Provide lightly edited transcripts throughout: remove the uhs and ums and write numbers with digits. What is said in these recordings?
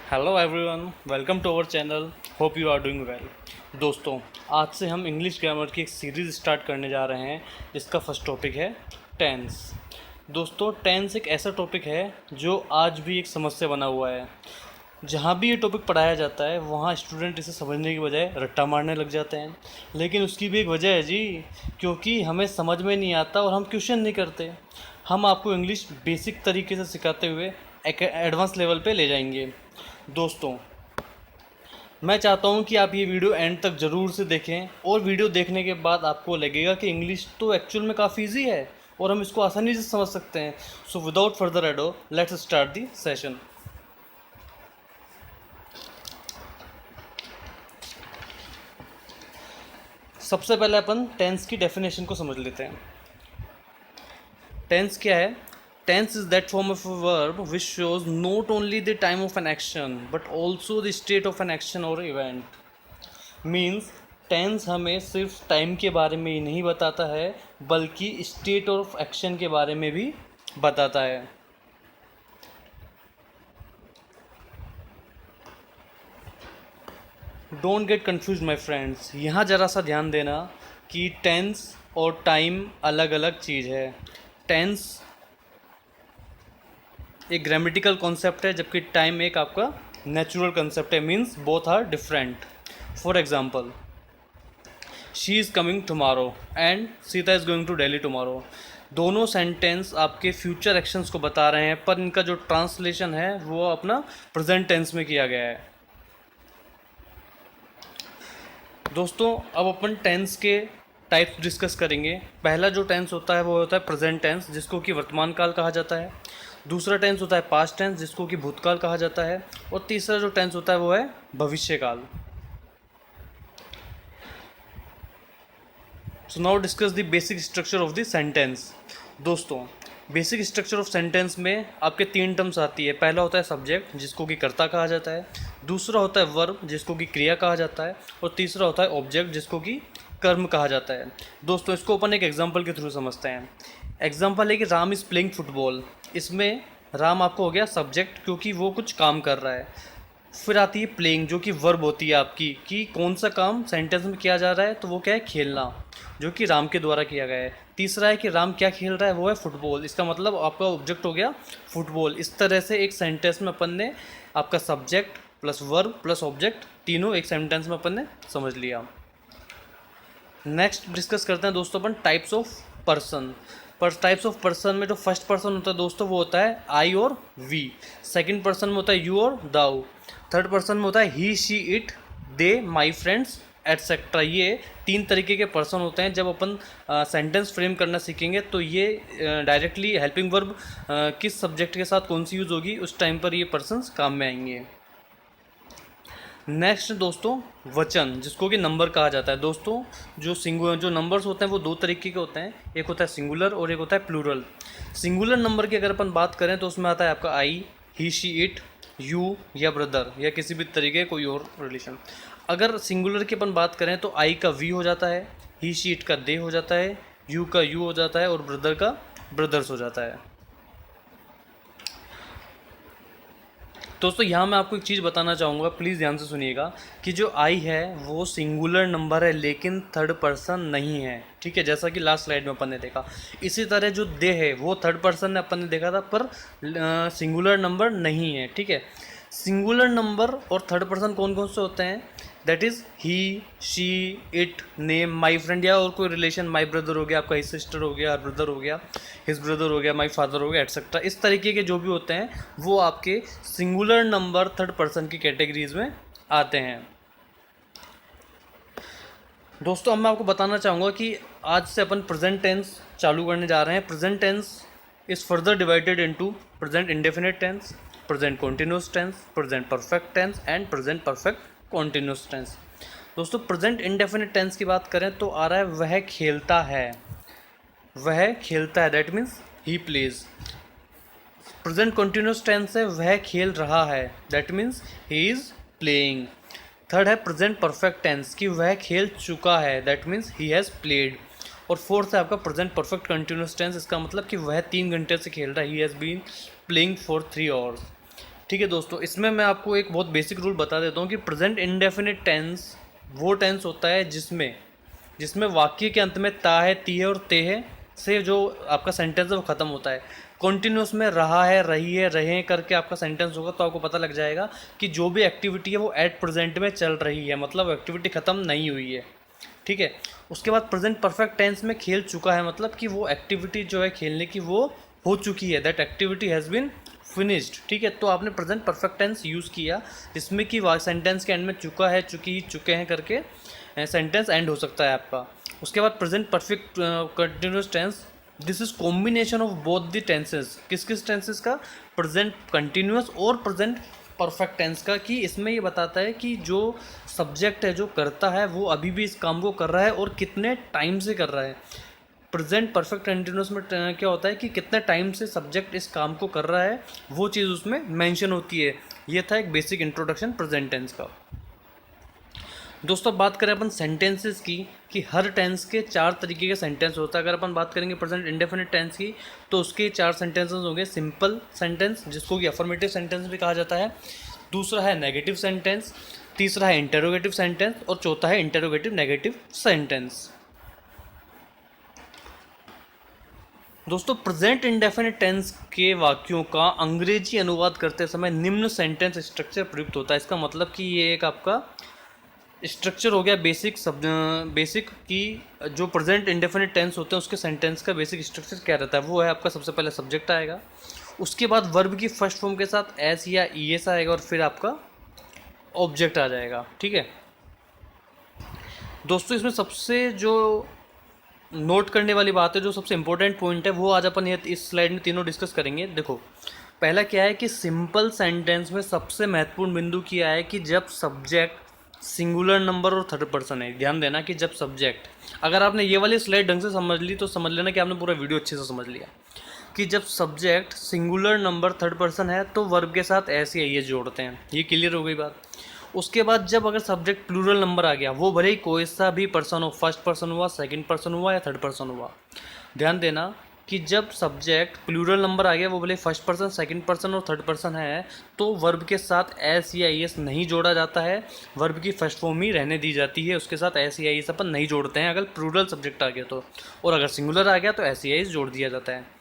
Hello everyone, welcome to our channel. Hope you are doing well. दोस्तों, आज से हम इंग्लिश ग्रामर की एक सीरीज़ स्टार्ट करने जा रहे हैं जिसका फर्स्ट टॉपिक है टेंस। दोस्तों, टेंस एक ऐसा टॉपिक है जो आज भी एक समस्या बना हुआ है। जहाँ भी ये टॉपिक पढ़ाया जाता है वहाँ स्टूडेंट इसे समझने की बजाय रट्टा मारने लग जाते हैं। लेकिन उसकी भी एक वजह है जी, क्योंकि हमें समझ में नहीं आता और हम क्वेश्चन नहीं करते। हम आपको इंग्लिश बेसिक तरीके से सिखाते हुए एक एडवांस लेवल पे ले जाएंगे। दोस्तों, मैं चाहता हूँ कि आप ये वीडियो एंड तक ज़रूर से देखें और वीडियो देखने के बाद आपको लगेगा कि इंग्लिश तो एक्चुअल में काफ़ी ईजी है और हम इसको आसानी से समझ सकते हैं। So without further ado let's start the session. सबसे पहले अपन टेंस की डेफिनेशन को समझ लेते हैं। टेंस क्या है? Tense is that form of a verb which shows not only the time of an action but also the state of an action और इवेंट। मीन्स टेंस हमें सिर्फ टाइम के बारे में ही नहीं बताता है बल्कि स्टेट ऑफ एक्शन के बारे में भी बताता है। Don't get confuse my friends, यहाँ ज़रा सा ध्यान देना कि टेंस और टाइम अलग अलग चीज़ है। टेंस एक ग्रामेटिकल कॉन्सेप्ट है जबकि टाइम एक आपका नेचुरल कंसेप्ट है। Means both are different. For example, she is coming tomorrow and Sita is going to Delhi tomorrow. दोनों सेंटेंस आपके फ्यूचर एक्शंस को बता रहे हैं, पर इनका जो ट्रांसलेशन है वो अपना प्रेजेंट टेंस में किया गया है। दोस्तों, अब अपन टेंस के टाइप्स डिस्कस करेंगे। पहला जो टेंस होता है वो होता है प्रेजेंट टेंस, जिसको कि वर्तमान काल कहा जाता है। दूसरा टेंस होता है पास्ट टेंस, जिसको कि भूतकाल कहा जाता है। और तीसरा जो टेंस होता है वो है भविष्यकाल। So now discuss the basic structure of the sentence. दोस्तों, बेसिक स्ट्रक्चर ऑफ सेंटेंस में आपके तीन टर्म्स आती है। पहला होता है सब्जेक्ट, जिसको कि कर्ता कहा जाता है। दूसरा होता है वर्ब, जिसको कि क्रिया कहा जाता है। और तीसरा होता है ऑब्जेक्ट, जिसको कि कर्म कहा जाता है। दोस्तों, इसको अपन एक एग्जाम्पल के थ्रू समझते हैं। एग्जाम्पल है कि राम इज़ प्लेइंग फुटबॉल। इसमें राम आपको हो गया सब्जेक्ट, क्योंकि वो कुछ काम कर रहा है। फिर आती है प्लेइंग, जो कि वर्ब होती है आपकी, कि कौन सा काम सेंटेंस में किया जा रहा है, तो वो क्या है, खेलना, जो कि राम के द्वारा किया गया है। तीसरा है कि राम क्या खेल रहा है, वो है फुटबॉल। इसका मतलब आपका ऑब्जेक्ट हो गया फुटबॉल। इस तरह से एक सेंटेंस में अपन ने आपका subject plus verb plus object तीनों एक सेंटेंस में अपन ने समझ लिया। नेक्स्ट डिस्कस करते हैं दोस्तों अपन टाइप्स ऑफ पर्सन। पर टाइप्स ऑफ पर्सन में जो फर्स्ट पर्सन होता है दोस्तों वो होता है आई और वी। सेकंड पर्सन में होता है यू और दाऊ। थर्ड पर्सन में होता है he she it they my friends etcetera. ये तीन तरीके के पर्सन होते हैं। जब अपन सेंटेंस फ्रेम करना सीखेंगे तो ये डायरेक्टली हेल्पिंग वर्ब किस सब्जेक्ट के साथ कौन सी यूज़ होगी उस टाइम पर ये पर्सन्स काम में आएंगे। नेक्स्ट दोस्तों वचन, जिसको कि नंबर कहा जाता है। दोस्तों, जो नंबर्स होते हैं वो दो तरीके के होते हैं। एक होता है सिंगुलर और एक होता है प्लूरल। सिंगुलर नंबर की अगर अपन बात करें तो उसमें आता है आपका आई, ही शी इट, यू या ब्रदर या किसी भी तरीके कोई और रिलेशन। अगर सिंगुलर की अपन बात करें तो आई का वी हो जाता है, ही शी इट का दे हो जाता है, यू का यू हो जाता है और ब्रदर का ब्रदर्स हो जाता है। दोस्तों, यहाँ मैं आपको एक चीज़ बताना चाहूँगा, प्लीज़ ध्यान से सुनिएगा, कि जो आई है वो सिंगुलर नंबर है लेकिन थर्ड पर्सन नहीं है। ठीक है, जैसा कि लास्ट स्लाइड में अपन ने देखा। इसी तरह जो दे है वो थर्ड पर्सन ने अपन ने देखा था, पर सिंगुलर नंबर नहीं है। ठीक है, सिंगुलर नंबर और थर्ड पर्सन कौन कौन से होते हैं? That is he, she, it, name, my friend या और कोई रिलेशन। माई ब्रदर हो गया आपका, हिज सिस्टर हो गया, हर ब्रदर हो गया, हिज ब्रदर हो गया, माई फादर हो गया, एटसेट्रा। इस तरीके के जो भी होते हैं वो आपके सिंगुलर नंबर थर्ड पर्सन की कैटेगरीज में आते हैं। दोस्तों, अब मैं आपको बताना चाहूँगा कि आज से अपन प्रेजेंट टेंस चालू करने जा रहे हैं। Present tense is further divided into present indefinite tense, present continuous tense, present perfect tense and present perfect continuous tense. दोस्तों, प्रेजेंट इंडेफिनिट टेंस की बात करें तो आ रहा है वह खेलता है। वह खेलता है, that means he plays. Present continuous tense है वह खेल रहा है, that means he is playing. Third है प्रेजेंट परफेक्ट टेंस, कि वह खेल चुका है, that means he has played. और फोर्थ है आपका प्रेजेंट परफेक्ट कंटिन्यूस टेंस, इसका मतलब कि वह 3 घंटे से खेल रहा है, he has been playing for 3 hours. ठीक है दोस्तों, इसमें मैं आपको एक बहुत बेसिक रूल बता देता हूँ कि प्रेजेंट इंडेफिनिट टेंस वो टेंस होता है जिसमें जिसमें वाक्य के अंत में ता है, ती है और ते है से जो आपका सेंटेंस है वो ख़त्म होता है। कॉन्टिन्यूस में रहा है, रही है, रहे हैं करके आपका सेंटेंस होगा तो आपको पता लग जाएगा कि जो भी एक्टिविटी है वो एट प्रेजेंट में चल रही है, मतलब एक्टिविटी ख़त्म नहीं हुई है। ठीक है, उसके बाद प्रेजेंट परफेक्ट टेंस में खेल चुका है, मतलब कि वो एक्टिविटी जो है खेलने की वो हो चुकी है, that activity has been finished. ठीक है, तो आपने प्रेजेंट परफेक्ट टेंस यूज़ किया जिसमें कि सेंटेंस के एंड में चुका है, चुकी, चुके हैं करके सेंटेंस एंड हो सकता है आपका। उसके बाद present perfect continuous tense, this is combination of both the tenses. किस किस टेंसेस का? प्रेजेंट कंटिन्यूस और प्रेजेंट परफेक्ट टेंस का। कि इसमें ये बताता है कि जो सब्जेक्ट है जो करता है वो अभी भी इस काम को कर रहा है और कितने टाइम से कर रहा है। प्रेजेंट परफेक्ट कंटिन्यूस में क्या होता है कि कितने टाइम से सब्जेक्ट इस काम को कर रहा है, वो चीज़ उसमें मेंशन होती है। ये था एक बेसिक इंट्रोडक्शन प्रेजेंट टेंस का। दोस्तों बात करें अपन सेंटेंसेस की कि हर टेंस के 4 तरीके के सेंटेंस होता है। अगर अपन बात करेंगे प्रेजेंट इंडेफिनिट टेंस की तो उसके 4 सेंटेंसेस होंगे। सिंपल सेंटेंस जिसको कि अफर्मेटिव सेंटेंस भी कहा जाता है, दूसरा है नेगेटिव सेंटेंस, तीसरा है इंटेरोगेटिव सेंटेंस और चौथा है इंटेरोगेटिव नेगेटिव सेंटेंस। दोस्तों प्रेजेंट इंडेफिनिट टेंस के वाक्यों का अंग्रेजी अनुवाद करते समय निम्न सेंटेंस स्ट्रक्चर प्रयुक्त होता है। इसका मतलब कि ये एक आपका स्ट्रक्चर हो गया बेसिक की जो प्रेजेंट इंडेफिनिट टेंस होते हैं उसके सेंटेंस का बेसिक स्ट्रक्चर क्या रहता है। वो है आपका सबसे पहले सब्जेक्ट आएगा, उसके बाद वर्ब की फर्स्ट फॉर्म के साथ एस या ई एस आएगा और फिर आपका ऑब्जेक्ट आ जाएगा। ठीक है दोस्तों, इसमें सबसे जो नोट करने वाली बात है, जो सबसे इंपॉर्टेंट पॉइंट है, वो आज अपन ये इस स्लाइड में तीनों डिस्कस करेंगे। देखो पहला क्या है कि सिंपल सेंटेंस में सबसे महत्वपूर्ण बिंदु क्या है कि जब सब्जेक्ट सिंगुलर नंबर और थर्ड पर्सन है। ध्यान देना कि जब सब्जेक्ट, अगर आपने ये वाली स्लाइड ढंग से समझ ली तो समझ लेना कि आपने पूरा वीडियो अच्छे से समझ लिया। कि जब subject singular number third person है तो वर्ब के साथ ऐसे ये जोड़ते हैं। ये क्लियर हो गई बात। उसके बाद जब अगर सब्जेक्ट प्लूरल नंबर आ गया, वो भले ही कोई सा भी पर्सन हो, फर्स्ट पर्सन हुआ, सेकंड पर्सन हुआ या थर्ड पर्सन हुआ, ध्यान देना कि जब सब्जेक्ट प्लूरल नंबर आ गया, वो भले फर्स्ट पर्सन, सेकंड पर्सन और थर्ड पर्सन है, तो वर्ब के साथ एस या एस नहीं जोड़ा जाता है। वर्ब की फर्स्ट फॉर्म ही रहने दी जाती है, उसके साथ एस या एस अपन नहीं जोड़ते हैं अगर प्लूरल सब्जेक्ट आ गया तो। और अगर सिंगुलर आ गया तो एस या एस जोड़ दिया जाता है।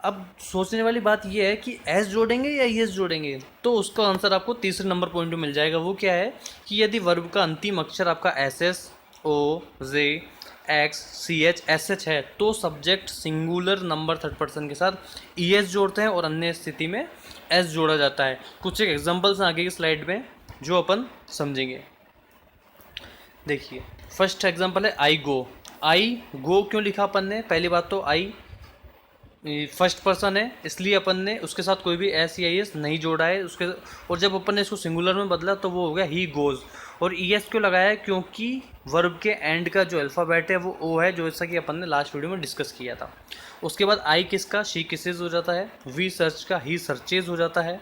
अब सोचने वाली बात यह है कि एस जोड़ेंगे या एस जोड़ेंगे, तो उसका आंसर आपको तीसरे नंबर पॉइंट में मिल जाएगा। वो क्या है कि यदि वर्ब का अंतिम अक्षर आपका S S, O, J, X, C H, S H है तो subject singular number third person के साथ ई एस जोड़ते हैं और अन्य स्थिति में एस जोड़ा जाता है। कुछ एक एग्जांपल्स आगे की स्लाइड में जो अपन समझेंगे। देखिए फर्स्ट एग्जांपल है आई गो। आई गो क्यों लिखा अपन ने? पहली बात तो आई फर्स्ट पर्सन है इसलिए अपन ने उसके साथ कोई भी एस या एस नहीं जोड़ा है उसके। और जब अपन ने इसको सिंगुलर में बदला तो वो हो गया ही गोज़। और ई एस क्यों लगाया है? क्योंकि वर्ब के एंड का जो अल्फ़ाबेट है वो ओ है, जो जैसा कि अपन ने लास्ट वीडियो में डिस्कस किया था। उसके बाद आई किसका? शी किसेज हो जाता है। वी सर्च का ही सर्चेज हो जाता है।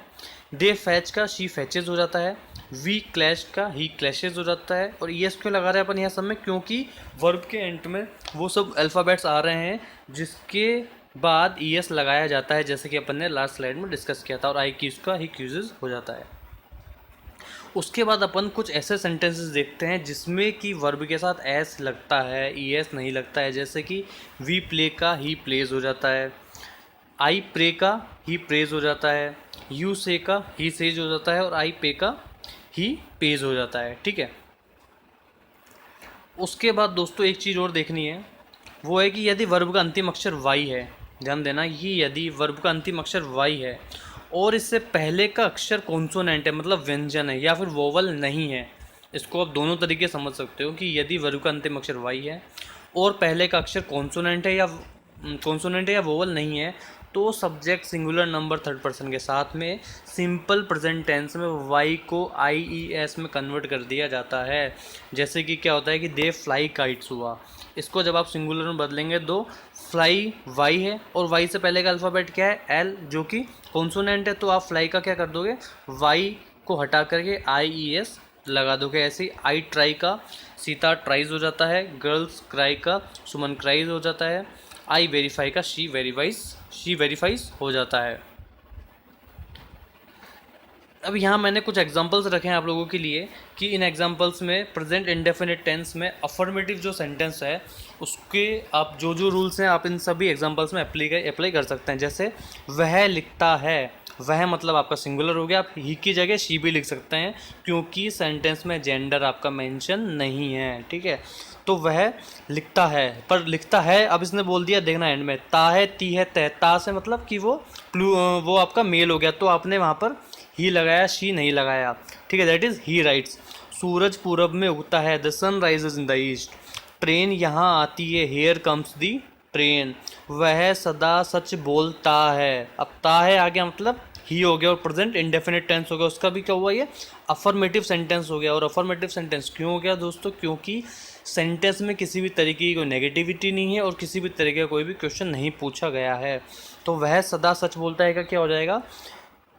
दे फैच का शी फैचेज हो जाता है। वी क्लैश का ही क्लैशेज हो जाता है। और ई एस क्यों लगा रहे हैं अपन यहाँ सब में? क्योंकि वर्ब के एंड में वो सब अल्फ़ाबेट्स आ रहे हैं जिसके बाद ई एस लगाया जाता है, जैसे कि अपन ने लास्ट स्लाइड में डिस्कस किया था। और आई क्यूज का ही क्यूजेज हो जाता है। उसके बाद अपन कुछ ऐसे सेंटेंसेस देखते हैं जिसमें कि वर्ब के साथ एस लगता है, ई एस नहीं लगता है। जैसे कि वी प्ले का ही प्लेज हो जाता है। आई प्रे का ही प्रेज हो जाता है। यू से का ही सेज हो जाता है। और आई पे का ही पेज हो जाता है। ठीक है, उसके बाद दोस्तों एक चीज़ और देखनी है, वो है कि यदि वर्ब का अंतिम अक्षर वाई है, ध्यान देना ये यदि वर्ब का अंतिम अक्षर वाई है और इससे पहले का अक्षर कॉन्सोनेंट है, मतलब व्यंजन है या फिर वोवल नहीं है। इसको आप दोनों तरीके समझ सकते हो कि यदि वर्ब का अंतिम अक्षर वाई है और पहले का अक्षर कॉन्सोनेंट है या वोवल नहीं है, तो subject singular number third person के साथ में सिंपल प्रेजेंट टेंस में वाई को आई ई एस में कन्वर्ट कर दिया जाता है। जैसे कि क्या होता है कि दे फ्लाई काइट्स हुआ, इसको जब आप सिंगुलर में बदलेंगे तो फ्लाई वाई है और वाई से पहले का अल्फ़ाबेट क्या है? एल, जो कि कॉन्सोनेंट है। तो आप फ्लाई का क्या कर दोगे? वाई को हटा करके आई ई एस लगा दोगे। ऐसे ही आई ट्राई का सीता ट्राइज हो जाता है। गर्ल्स क्राई का सुमन क्राइज हो जाता है। आई वेरीफाई का शी वेरीफाइज हो जाता है। अब यहाँ मैंने कुछ एग्जांपल्स रखे हैं आप लोगों के लिए कि इन एग्जांपल्स में प्रेजेंट इंडेफिनिट टेंस में अफर्मेटिव जो सेंटेंस है उसके आप जो जो रूल्स हैं आप इन सभी एग्जांपल्स में अप्लाई कर सकते हैं। जैसे वह लिखता है, वह मतलब आपका सिंगुलर हो गया, आप ही की जगह शी भी लिख सकते हैं क्योंकि सेंटेंस में जेंडर आपका मेंशन नहीं है, ठीक है। तो वह लिखता है, पर लिखता है अब इसने बोल दिया, देखना एंड में ता है ती है तह, ता से मतलब कि वो आपका मेल हो गया, तो आपने वहाँ पर ही लगाया, शी नहीं लगाया, ठीक है। That is he rights. सूरज पूरब में उगता है, the sun rises in the east. Train यहाँ आती है, हेयर कम्स दी ट्रेन। वह सदा सच बोलता है, अब ता है आ गया मतलब ही हो गया और प्रेजेंट इंडेफिनिट टेंस हो गया, उसका भी क्या हुआ, ये अफर्मेटिव सेंटेंस हो गया। और अफर्मेटिव सेंटेंस क्यों हो गया दोस्तों, क्योंकि सेंटेंस में किसी भी तरीके की कोई नेगेटिविटी नहीं है और किसी भी तरीके का कोई भी क्वेश्चन नहीं पूछा गया है। तो वह सदा सच बोलता है का क्या हो जाएगा,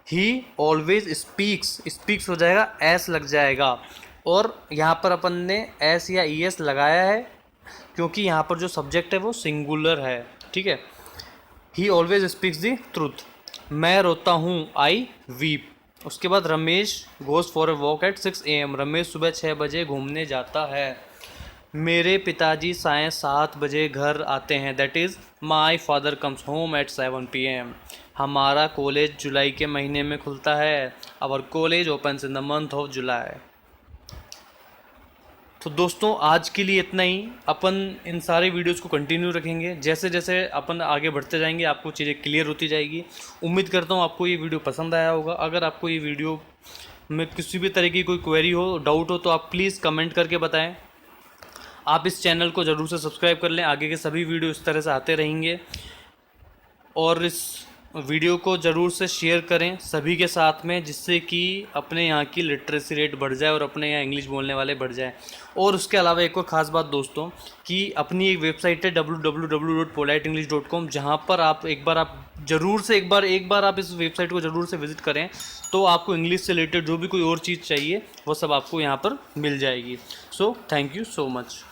ही ऑलवेज स्पीक्स हो जाएगा, एस लग जाएगा। और यहाँ पर अपन ने एस या ई एस लगाया है क्योंकि यहाँ पर जो सब्जेक्ट है वो सिंगुलर है, ठीक है। ही ऑलवेज स्पीक्स दी ट्रूथ। मैं रोता हूँ, आई वीप। उसके बाद Ramesh goes for a walk at 6 AM। Ramesh सुबह 6 बजे घूमने जाता है। मेरे पिताजी साय 7 बजे घर आते हैं, that is my father comes home at 7 PM। हमारा कॉलेज जुलाई के महीने में खुलता है, our college opens in the month of July. तो दोस्तों आज के लिए इतना ही। अपन इन सारे वीडियोस को कंटिन्यू रखेंगे, जैसे जैसे अपन आगे बढ़ते जाएंगे आपको चीज़ें क्लियर होती जाएगी। उम्मीद करता हूँ आपको ये वीडियो पसंद आया होगा। अगर आपको ये वीडियो में किसी भी तरह की कोई क्वेरी हो, डाउट हो, तो आप प्लीज़ कमेंट करके बताएं। आप इस चैनल को ज़रूर से सब्सक्राइब कर लें, आगे के सभी वीडियो इस तरह से आते रहेंगे। और इस वीडियो को ज़रूर से शेयर करें सभी के साथ में, जिससे कि अपने यहाँ की लिटरेसी रेट बढ़ जाए और अपने यहाँ इंग्लिश बोलने वाले बढ़ जाए। और उसके अलावा एक और ख़ास बात दोस्तों कि अपनी एक वेबसाइट है www.politeenglish.com, जहाँ पर आप ज़रूर से एक बार आप इस वेबसाइट को ज़रूर से विज़िट करें, तो आपको इंग्लिश से रिलेटेड जो भी कोई और चीज़ चाहिए वो सब आपको यहाँ पर मिल जाएगी। So thank you so much.